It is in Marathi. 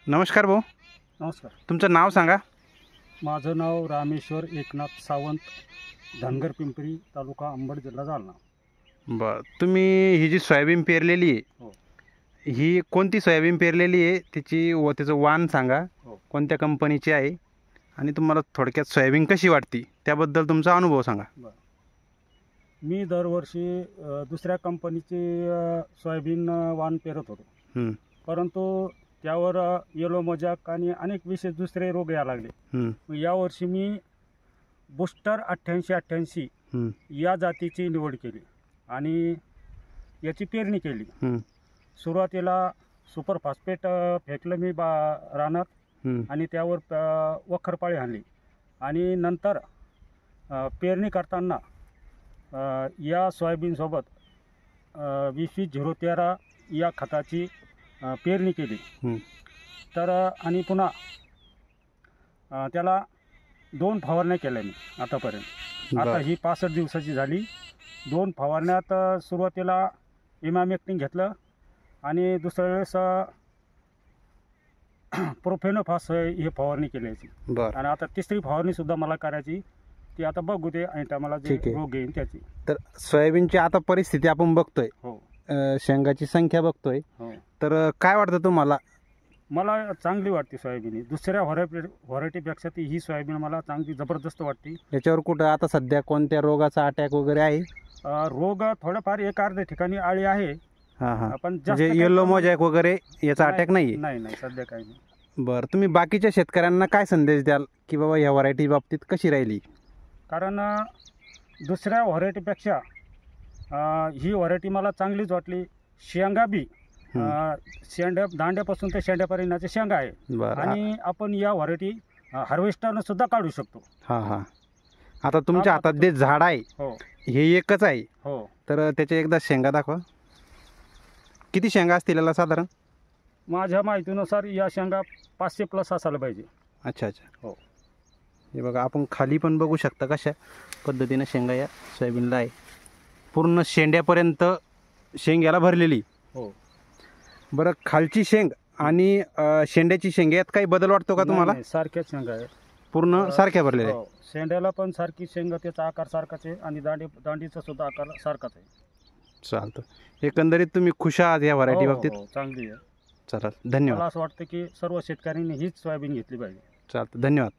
नमस्कार भाऊ, नमस्कार. तुमचं नाव सांगा. माझं नाव रामेश्वर एकनाथ सावंत, धनगर पिंपरी, तालुका अंबड, जिल्हा जालना. बरं, तुम्ही ही जी सोयाबीन पेरलेली आहे, हो ही कोणती सोयाबीन पेरलेली आहे, त्याचं वाण सांगा, हो कोणत्या कंपनीची आहे आणि तुम्हाला थोडक्यात सोयाबीन कशी वाटती त्याबद्दल तुमचा अनुभव सांगा. बरं. मी दरवर्षी दुसऱ्या कंपनीची सोयाबीन वाण पेरत होतो, हं, परंतु त्यावर येलो मोजॅक आणि अनेक विशेष दुसरे रोग यायला लागले. हं, मग यावर्षी मी बुस्टर 8888 हं, या जातीची निवड केली आणि याची पेरणी केली. हं, सुरुवातीला सुपर फॉस्फेट फेकलं मी रानात हं, आणि त्यावर वखरपाळी आणली आणि नंतर पेरणी करताना या सोयाबीनसोबत 20-20-013 या खताची पेरणी केली. हं. तर आणि पुन्हा त्याला 2 फवारण्या केल्या मी आतापर्यंत. आता बरं. ही 65 दिवसाची झाली. 2 फवारण्यात सुरुवातीला इमामेक्टिन घेतलं आणि दुसऱ्या वेळेस प्रोफेनोफॉस हे फवारणी केली याची. बरं, आणि आता तिसरी फवारणीसुद्धा मला करायची. ती आता बघू दे आणि टायमाला जे ठीक आहे. रोग येईल त्याची. तर सोयाबीनची आता परिस्थिती आपण बघतोय, हो शेंगाची संख्या बघतोय, हो तर काय वाटतं तुम्हाला? मला चांगली वाटते सोयाबीन. दुसऱ्या व्हरायटीपेक्षा ती ही सोयाबीन मला चांगली जबरदस्त वाटते. याच्यावर कुठं आता सध्या कोणत्या रोगाचा अटॅक वगैरे आहे? रोग थोडेफार एक अर्ध्या ठिकाणी आळी आहे. हां हां, आपण जास्त म्हणजे काही येलो प्रमाणात- मोजॅक वगैरे याचा अटॅक नाही आहे? नाही नाही, सध्या काही नाही. बरं, तुम्ही बाकीच्या शेतकऱ्यांना काय संदेश द्याल की बाबा ह्या व्हरायटी बाबतीत कशी राहिली? कारण दुसऱ्या व्हरायटीपेक्षा ही व्हरायटी मला चांगलीच वाटली. शेंगा बी दांड्यापासून ते शेंड्यापर्यंतचे शेंगा आहे. बरं. आणि आपण या व्हरायटी हार्वेस्टरनं सुद्धा काढू शकतो. हां हां, आता तुमच्या हा, हातात जे झाड आहे हो हे एकच आहे, हो. तर त्याच्या एकदा शेंगा दाखवा. किती शेंगा असतील याला साधारण? माझ्या माहितीनुसार या शेंगा 500+ असायला पाहिजे. अच्छा अच्छा, हो हे बघा, आपण खाली पण बघू शकता कशा पद्धतीनं शेंगा या सोयाबीनला आहे. पूर्ण शेंड्यापर्यंत शेंग याला भरलेली. हो. बरं, खालची शेंग आणि शेंड्याची शेंग यात काही बदल वाटतो का तुम्हाला? नाही, सारख्याच शेंगा आहेत. पूर्ण सारख्या भरलेल्या हो. शेंड्याला पण सारखी शेंग, त्याचा आकार सारखाच आहे आणि दांडीचा सुद्धा आकार सारखाच आहे. आहे? चालतं. एकंदरीत तुम्ही खुश आहात या व्हरायटी हो, बाबतीत? हो, चांगली आहे. चला, धन्यवाद. मला असं वाटतं की सर्व शेतकऱ्यांनी हीच सोयाबीन घेतली पाहिजे. चालतं, धन्यवाद.